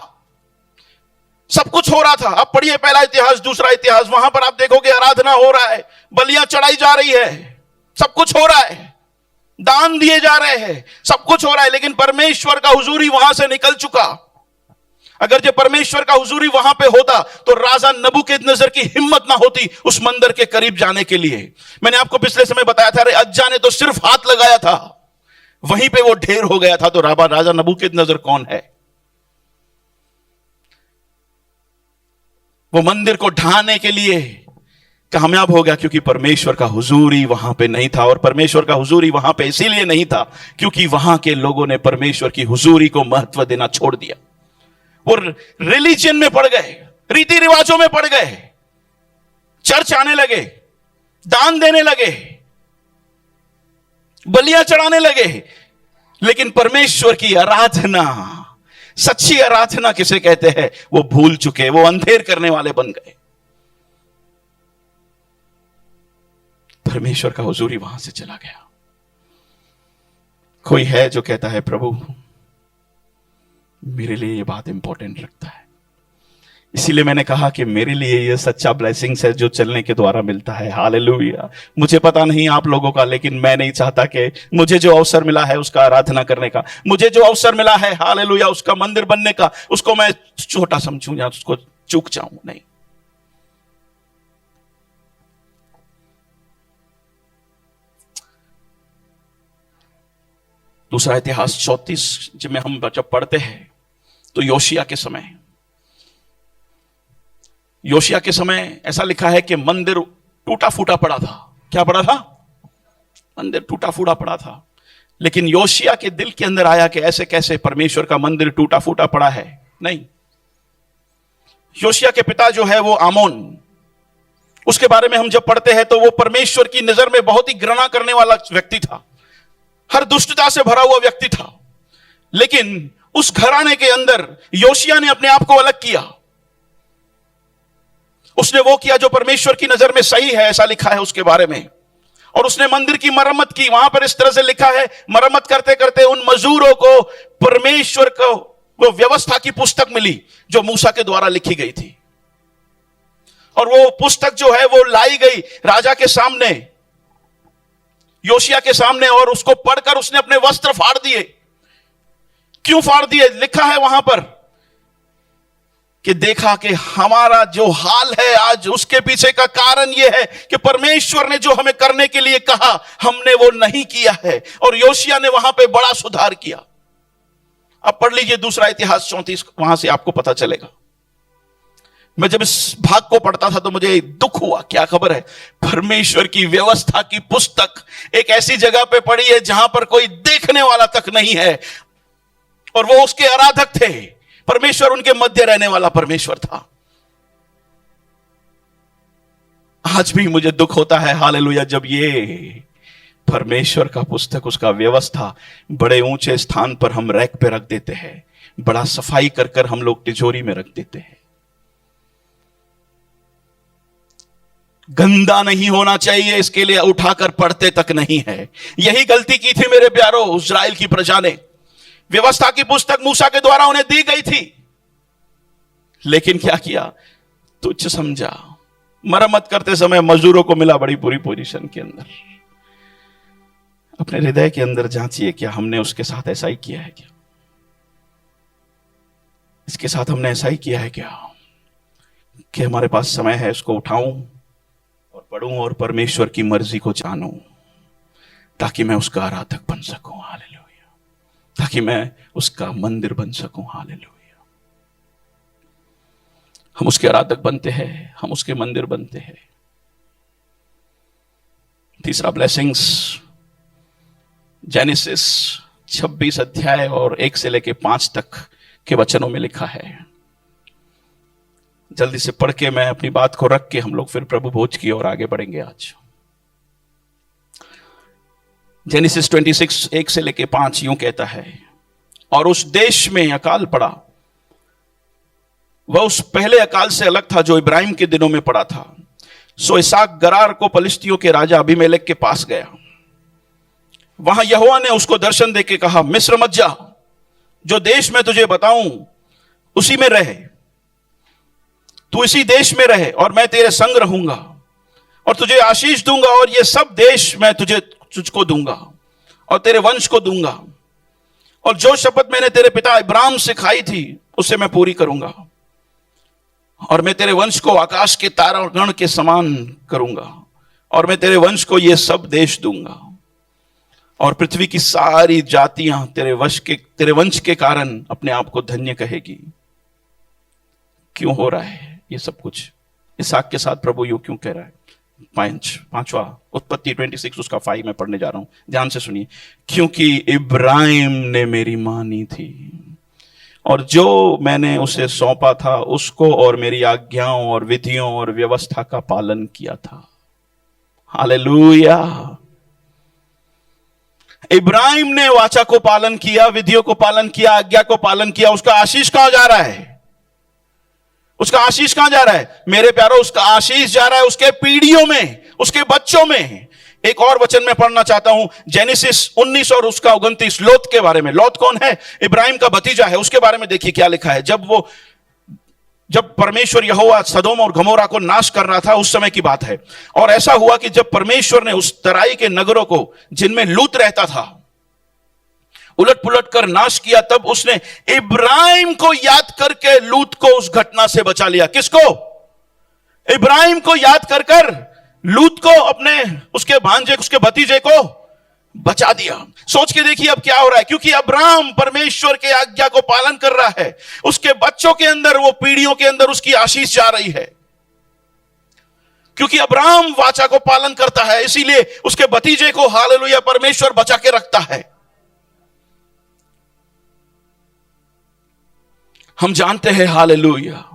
सब कुछ हो रहा था। आप पढ़िए पहला इतिहास दूसरा इतिहास, वहां पर आप देखोगे आराधना हो रहा है, बलियां चढ़ाई जा रही है, सब कुछ हो रहा है, दान दिए जा रहे हैं, सब कुछ हो रहा है, लेकिन परमेश्वर का हुजूरी वहां से निकल चुका। अगर जो परमेश्वर का हुजूरी वहां पे होता तो राजा नबूकदनेस्सर की हिम्मत ना होती उस मंदिर के करीब जाने के लिए। मैंने आपको पिछले समय बताया था, अरे अज्जा ने तो सिर्फ हाथ लगाया था, वहीं पे वो ढेर हो गया था। तो राजा नबूकदनेस्सर कौन है? वो मंदिर को ढाने के लिए कामयाब हो गया क्योंकि परमेश्वर का हुजूरी वहां पे नहीं था। और परमेश्वर का हुजूरी वहां पे इसीलिए नहीं था क्योंकि वहां के लोगों ने परमेश्वर की हुजूरी को महत्व देना छोड़ दिया। वो रिलीजन में पड़ गए, रीति रिवाजों में पड़ गए, चर्च आने लगे, दान देने लगे, बलियां चढ़ाने लगे, लेकिन परमेश्वर की आराधना, सच्ची आराधना किसे कहते हैं, वो भूल चुके, वो अंधेर करने वाले बन गए। परमेश्वर का हुजूरी वहां से चला गया। कोई है जो कहता है प्रभु मेरे लिए ये बात इंपॉर्टेंट रखता है, इसीलिए मैंने कहा कि मेरे लिए ये सच्चा ब्लेसिंग्स है जो चलने के द्वारा मिलता है। हालेलुया। मुझे पता नहीं आप लोगों का, लेकिन मैं नहीं चाहता कि मुझे जो अवसर मिला है उसका आराधना करने का, मुझे जो अवसर मिला है हालेलुया उसका मंदिर बनने का, उसको मैं छोटा समझूं या उसको चूक जाऊं। नहीं, दूसरा इतिहास 34 जिसमें हम जब पढ़ते हैं तो योशिया के समय ऐसा लिखा है कि मंदिर टूटा फूटा पड़ा था। क्या पड़ा था? मंदिर टूटा फूटा पड़ा था। लेकिन योशिया के दिल के अंदर आया कि ऐसे कैसे परमेश्वर का मंदिर टूटा फूटा पड़ा है? नहीं। योशिया के पिता जो है वो आमोन, उसके बारे में हम जब पढ़ते हैं तो वो परमेश्वर की नजर में बहुत ही घृणा करने वाला व्यक्ति था, हर दुष्टता से भरा हुआ व्यक्ति था। लेकिन उस घराने के अंदर योशिया ने अपने आप को अलग किया। उसने वो किया जो परमेश्वर की नजर में सही है, ऐसा लिखा है उसके बारे में। और उसने मंदिर की मरम्मत की। वहां पर इस तरह से लिखा है, मरम्मत करते करते उन मजदूरों को परमेश्वर को वो व्यवस्था की पुस्तक मिली जो मूसा के द्वारा लिखी गई थी। और वो पुस्तक जो है वो लाई गई राजा के सामने, योशिया के सामने, और उसको पढ़कर उसने अपने वस्त्र फाड़ दिए। क्यों फाड़ दिए? लिखा है वहां पर कि देखा कि हमारा जो हाल है आज, उसके पीछे का कारण यह है कि परमेश्वर ने जो हमें करने के लिए कहा हमने वो नहीं किया है। और योशिया ने वहां पे बड़ा सुधार किया। अब पढ़ लीजिए दूसरा इतिहास 34, वहां से आपको पता चलेगा। मैं जब इस भाग को पढ़ता था तो मुझे दुख हुआ। क्या खबर है? परमेश्वर की व्यवस्था की पुस्तक एक ऐसी जगह पे पड़ी है जहां पर कोई देखने वाला तक नहीं है, और वो उसके आराधक थे। परमेश्वर उनके मध्य रहने वाला परमेश्वर था। आज भी मुझे दुख होता है, हालेलुया, जब ये परमेश्वर का पुस्तक, उसका व्यवस्था बड़े ऊंचे स्थान पर हम रैक पे रख देते हैं, बड़ा सफाई कर कर हम लोग तिजोरी में रख देते हैं। गंदा नहीं होना चाहिए, इसके लिए उठाकर पढ़ते तक नहीं है। यही गलती की थी मेरे प्यारो इस्राएल की प्रजा ने। व्यवस्था की पुस्तक मूसा के द्वारा उन्हें दी गई थी, लेकिन क्या किया? तुच्छ समझा। मरम्मत करते समय मजदूरों को मिला बड़ी बुरी पोजीशन के अंदर। अपने हृदय के अंदर जांचिए, क्या हमने उसके साथ ऐसा ही किया है? क्या इसके साथ हमने ऐसा ही किया है क्या कि हमारे पास समय है, इसको उठाऊं और पढ़ूं और परमेश्वर की मर्जी को जानूं, ताकि मैं उसका आराधक बन सकूं, हालेलुया, ताकि मैं उसका मंदिर बन सकूं, हालेलुया। हम उसके आराधक बनते हैं, हम उसके मंदिर बनते हैं। तीसरा ब्लेसिंग्स, जेनेसिस 26 अध्याय और 1 से लेके 5 तक के वचनों में लिखा है। जल्दी से पढ़ के मैं अपनी बात को रख के हम लोग फिर प्रभु भोज की ओर आगे बढ़ेंगे आज। जेनेसिस 26 1 से लेके 5 यूं कहता है, और उस देश में अकाल पड़ा। वह उस पहले अकाल से अलग था जो इब्राहिम के दिनों में पड़ा था। सो इसहाक गरार को पलिश्तियों के राजा अबीमेलेक के पास गया। वहां यहोवा ने उसको दर्शन देके कहा, मिस्र मत जा, जो देश में तुझे बताऊं उसी में रहे। तू इसी देश में रहे और मैं तेरे संग रहूंगा और तुझे आशीष दूंगा, और ये सब देश मैं तुझको दूंगा और तेरे वंश को दूंगा, और जो शपथ मैंने तेरे पिता इब्राहिम से खाई थी उसे मैं पूरी करूंगा, और मैं तेरे वंश को आकाश के तारागण के समान करूंगा, और मैं तेरे वंश को ये सब देश दूंगा, और पृथ्वी की सारी जातियां तेरे वंश के कारण अपने आप को धन्य कहेगी। क्यों हो रहा है ये सब कुछ? इसहाक के साथ प्रभु यू क्यों कह रहा है? पांचवा उत्पत्ति 26 उसका 5 मैं पढ़ने जा रहा हूं, ध्यान से सुनिए। क्योंकि इब्राहिम ने मेरी मानी थी और जो मैंने उसे सौंपा था उसको और मेरी आज्ञाओं और विधियों और व्यवस्था का पालन किया था। हालेलुया। इब्राहिम ने वाचा को पालन किया, विधियों को पालन किया, आज्ञा को पालन किया। उसका आशीष कहां जा रहा है? उसका आशीष कहां जा रहा है मेरे प्यारो? उसका आशीष जा रहा है उसके पीढ़ियों में, उसके बच्चों में। एक और वचन में पढ़ना चाहता हूं, जेनेसिस 19 और उसका 29, लोत के बारे में। लोत कौन है? इब्राहिम का भतीजा है। उसके बारे में देखिए क्या लिखा है। जब परमेश्वर यहोवा सदोम और गमोरा को नाश कर रहा था, उस समय की बात है। और ऐसा हुआ कि जब परमेश्वर ने उस तराई के नगरों को जिनमें लूत रहता था उलट पुलट कर नाश किया, तब उसने इब्राहिम को याद करके लूत को उस घटना से बचा लिया। किसको? इब्राहिम को याद कर कर लूत को, अपने उसके भांजे, उसके भतीजे को बचा दिया। सोच के देखिए अब क्या हो रहा है। क्योंकि अब्राहम परमेश्वर के आज्ञा को पालन कर रहा है, उसके बच्चों के अंदर, वो पीढ़ियों के अंदर उसकी आशीष जा रही है। क्योंकि अब्राहम वाचा को पालन करता है, इसीलिए उसके भतीजे को हालेलुया परमेश्वर बचा के रखता है। हम जानते हैं हालेलुया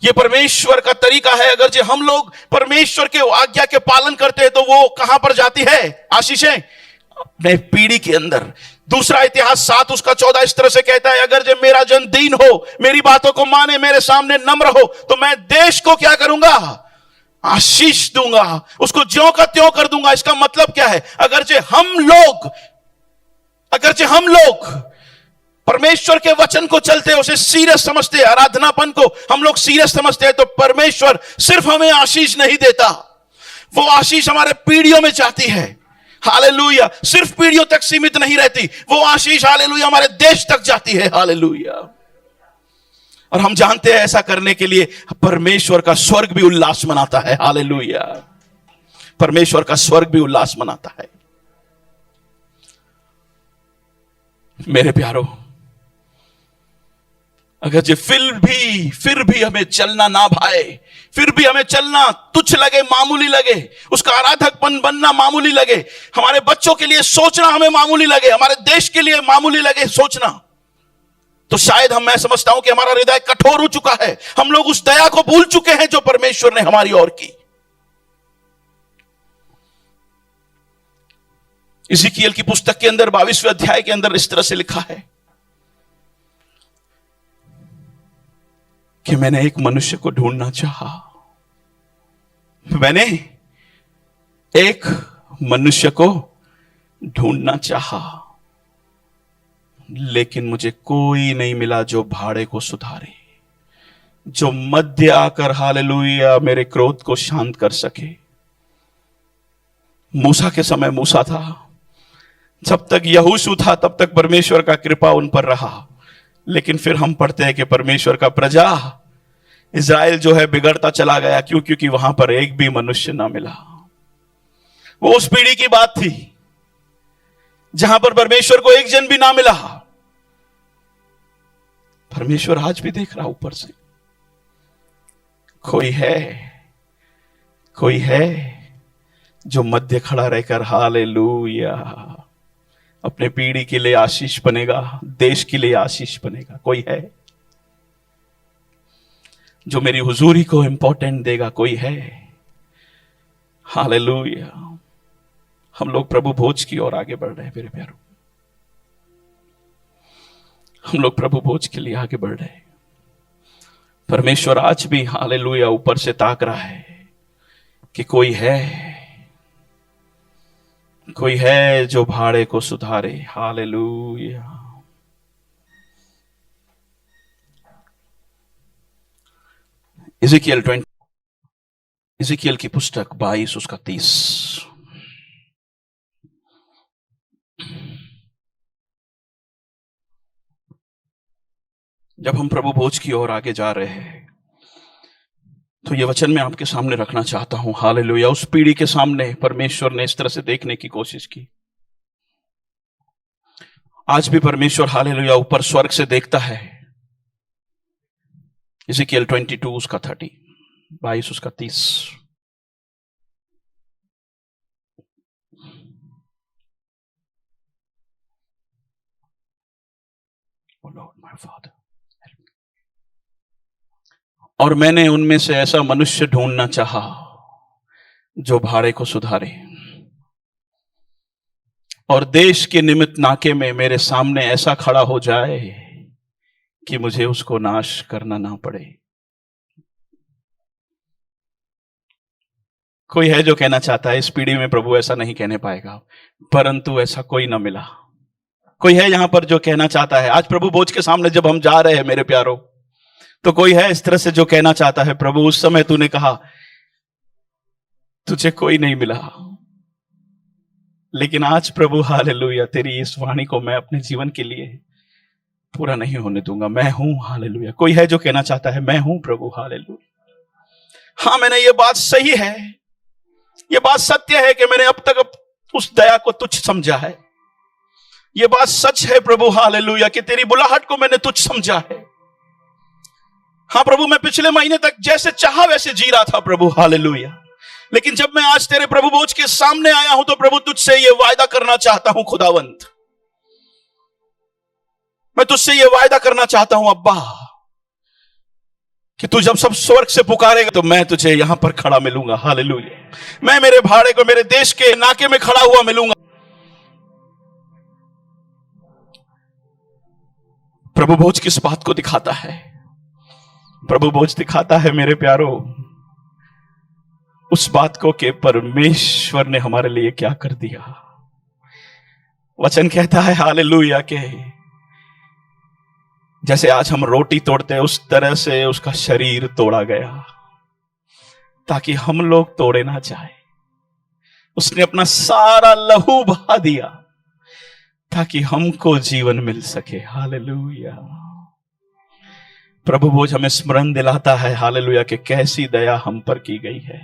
ये परमेश्वर का तरीका है। अगर जो हम लोग परमेश्वर के आज्ञा के पालन करते हैं तो वो कहां पर जाती है आशीषें? अपने पीढ़ी के अंदर। दूसरा इतिहास 7 उसका 14 इस तरह से कहता है, अगर जो मेरा जन दीन हो, मेरी बातों को माने, मेरे सामने नम्र हो, तो मैं देश को क्या करूंगा? आशीष दूंगा, उसको ज्यों का त्यों कर दूंगा। इसका मतलब क्या है? अगर जो हम लोग परमेश्वर के वचन को चलते, उसे सीरियस समझते, आराधनापन को हम लोग सीरियस समझते हैं, तो परमेश्वर सिर्फ हमें आशीष नहीं देता, वो आशीष हमारे पीढ़ियों में जाती है। हालेलुया। सिर्फ पीढ़ियों तक सीमित नहीं रहती, वो आशीष हालेलुया हमारे देश तक जाती है। हालेलुया। और हम जानते हैं ऐसा करने के लिए परमेश्वर का स्वर्ग भी उल्लास मनाता है। हालेलुया। परमेश्वर का स्वर्ग भी उल्लास मनाता है। मेरे प्यारो, अगर जो फिर भी हमें चलना ना भाए, फिर भी हमें चलना तुच्छ लगे, मामूली लगे, उसका आराधकपन बनना मामूली लगे, हमारे बच्चों के लिए सोचना हमें मामूली लगे, हमारे देश के लिए मामूली लगे सोचना, तो शायद मैं समझता हूं कि हमारा हृदय कठोर हो चुका है। हम लोग उस दया को भूल चुके हैं जो परमेश्वर ने हमारी ओर की। इज़िकियल की पुस्तक के अंदर 22वें अध्याय के अंदर इस तरह से लिखा है कि मैंने एक मनुष्य को ढूंढना चाहा, मैंने एक मनुष्य को ढूंढना चाहा, लेकिन मुझे कोई नहीं मिला जो भाड़े को सुधारे, जो मध्य आकर हालेलुया मेरे क्रोध को शांत कर सके। मूसा के समय मूसा था, जब तक यहोशू था तब तक परमेश्वर का कृपा उन पर रहा, लेकिन फिर हम पढ़ते हैं कि परमेश्वर का प्रजा इज़राइल जो है बिगड़ता चला गया। क्यों? क्योंकि वहां पर एक भी मनुष्य ना मिला। वो उस पीढ़ी की बात थी जहां पर परमेश्वर को एक जन भी ना मिला। परमेश्वर आज भी देख रहा ऊपर से, कोई है जो मध्य खड़ा रहकर हालेलुया अपने पीढ़ी के लिए आशीष बनेगा, देश के लिए आशीष बनेगा। कोई है जो मेरी हुजूरी को इंपॉर्टेंट देगा। कोई है। हालेलुया। हम लोग प्रभु भोज की ओर आगे बढ़ रहे हैं मेरे प्यारों, हम लोग प्रभु भोज के लिए आगे बढ़ रहे हैं। परमेश्वर आज भी हालेलुया ऊपर से ताक रहा है कि कोई है जो भाड़े को सुधारे। हालेलुया। इज़िकियल की पुस्तक 22 उसका 30। जब हम प्रभु भोज की ओर आगे जा रहे हैं तो ये वचन मैं आपके सामने रखना चाहता हूं। हालेलुया। उस पीढ़ी के सामने परमेश्वर ने इस तरह से देखने की कोशिश की। आज भी परमेश्वर हालेलुया ऊपर स्वर्ग से देखता है। इज़िकियल 22 उसका 30, 22 उसका 30। लॉर्ड माय फादर, और मैंने उनमें से ऐसा मनुष्य ढूंढना चाहा जो भाड़े को सुधारे और देश के निमित्त नाके में मेरे सामने ऐसा खड़ा हो जाए कि मुझे उसको नाश करना ना पड़े। कोई है जो कहना चाहता है इस पीढ़ी में प्रभु ऐसा नहीं कहने पाएगा, परंतु ऐसा कोई ना मिला। कोई है यहां पर जो कहना चाहता है, आज प्रभु भोज के सामने जब हम जा रहे हैं मेरे प्यारों, तो कोई है इस तरह से जो कहना चाहता है प्रभु उस समय तूने कहा तुझे कोई नहीं मिला, लेकिन आज प्रभु हालेलुया तेरी इस वाणी को मैं अपने जीवन के लिए पूरा नहीं होने दूंगा। मैं हूं। हालेलुया। कोई है जो कहना चाहता है मैं हूं प्रभु। हालेलुया। हाँ, मैंने ये बात सही है, ये बात सत्य है कि मैंने अब तक उस दया को तुच्छ समझा है। ये बात सच है प्रभु हालेलुया कि तेरी बुलाहट को मैंने तुच्छ समझा है। हाँ प्रभु, मैं पिछले महीने तक जैसे चाहा वैसे जी रहा था प्रभु, हालेलुया। लेकिन जब मैं आज तेरे प्रभु बोझ के सामने आया हूं तो प्रभु तुझसे ये वायदा करना चाहता हूं खुदावंत, मैं तुझसे ये वायदा करना चाहता हूं अब्बा, कि तू जब सब स्वर्ग से पुकारेगा तो मैं तुझे यहां पर खड़ा मिलूंगा, हालेलुया। मैं मेरे भाड़े को मेरे देश के नाके में खड़ा हुआ मिलूंगा। प्रभु भोज किस बात को दिखाता है? प्रभु भोज दिखाता है मेरे प्यारो उस बात को कि परमेश्वर ने हमारे लिए क्या कर दिया। वचन कहता है हालेलुया के जैसे आज हम रोटी तोड़ते हैं उस तरह से उसका शरीर तोड़ा गया ताकि हम लोग तोड़े ना जाए। उसने अपना सारा लहू बहा दिया ताकि हमको जीवन मिल सके, हालेलुया। प्रभु भोज हमें स्मरण दिलाता है हालेलुया कि कैसी दया हम पर की गई है।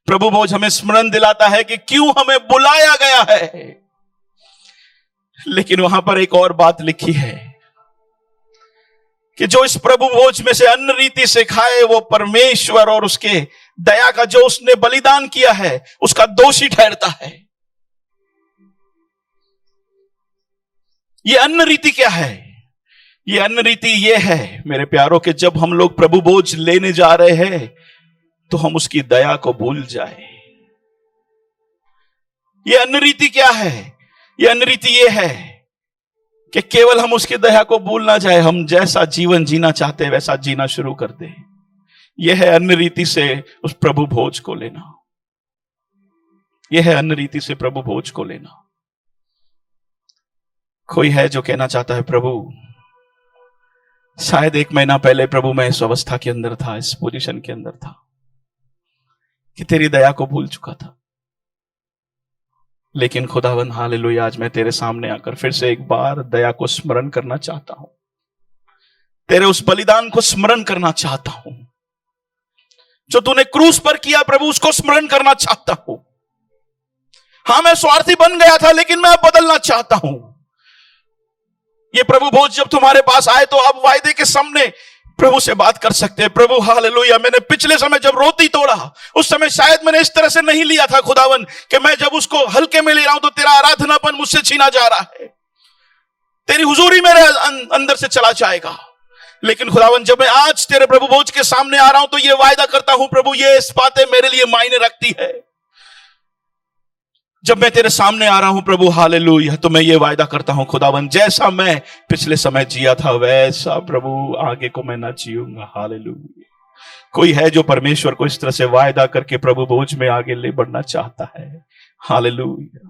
प्रभु भोज हमें स्मरण दिलाता है कि क्यों हमें बुलाया गया है। लेकिन वहां पर एक और बात लिखी है कि जो इस प्रभु भोज में से अन्न रीति से खाए वो परमेश्वर और उसके दया का जो उसने बलिदान किया है उसका दोषी ठहरता है। ये अन्न रीति क्या है? ये अन्न रीति ये है मेरे प्यारों के जब हम लोग प्रभु भोज लेने जा रहे हैं तो हम उसकी दया को भूल जाए। ये अन्न रीति क्या है? ये अन्न रीति ये है कि केवल हम उसकी दया को भूल ना जाए, हम जैसा जीवन जीना चाहते हैं वैसा जीना शुरू कर दे। यह है अन्न रीति से उस प्रभु भोज को लेना। यह है अन्न रीति से प्रभु भोज को लेना। कोई है जो कहना चाहता है प्रभु शायद 1 महीना पहले प्रभु मैं इस अवस्था के अंदर था, इस पोजीशन के अंदर था कि तेरी दया को भूल चुका था। लेकिन खुदावन हालेलुया आज मैं तेरे सामने आकर फिर से एक बार दया को स्मरण करना चाहता हूं। तेरे उस बलिदान को स्मरण करना चाहता हूं जो तूने क्रूस पर किया प्रभु, उसको स्मरण करना चाहता हूं। हां मैं स्वार्थी बन गया था लेकिन मैं अब बदलना चाहता हूं। ये प्रभु भोज जब तुम्हारे पास आए तो अब वायदे के सामने प्रभु से बात कर सकते हैं। प्रभु हालेलुया, मैंने पिछले समय जब रोटी तोड़ा उस समय शायद मैंने इस तरह से नहीं लिया था खुदावन कि मैं जब उसको हल्के में ले रहा हूं तो तेरा आराधनापन मुझसे छीना जा रहा है, तेरी हुजूरी मेरे अंदर से चला जाएगा। लेकिन खुदावन जब मैं आज तेरे प्रभु भोज के सामने आ रहा हूं तो ये वायदा करता हूं प्रभु ये इस बातें मेरे लिए मायने रखती है। जब मैं तेरे सामने आ रहा हूं प्रभु हालेलुया तो मैं ये वायदा करता हूं खुदावन जैसा मैं पिछले समय जिया था वैसा प्रभु आगे को मैं ना जीऊंगा, हालेलुया। कोई है जो परमेश्वर को इस तरह से वायदा करके प्रभु भोज में आगे ले बढ़ना चाहता है, हालेलुया।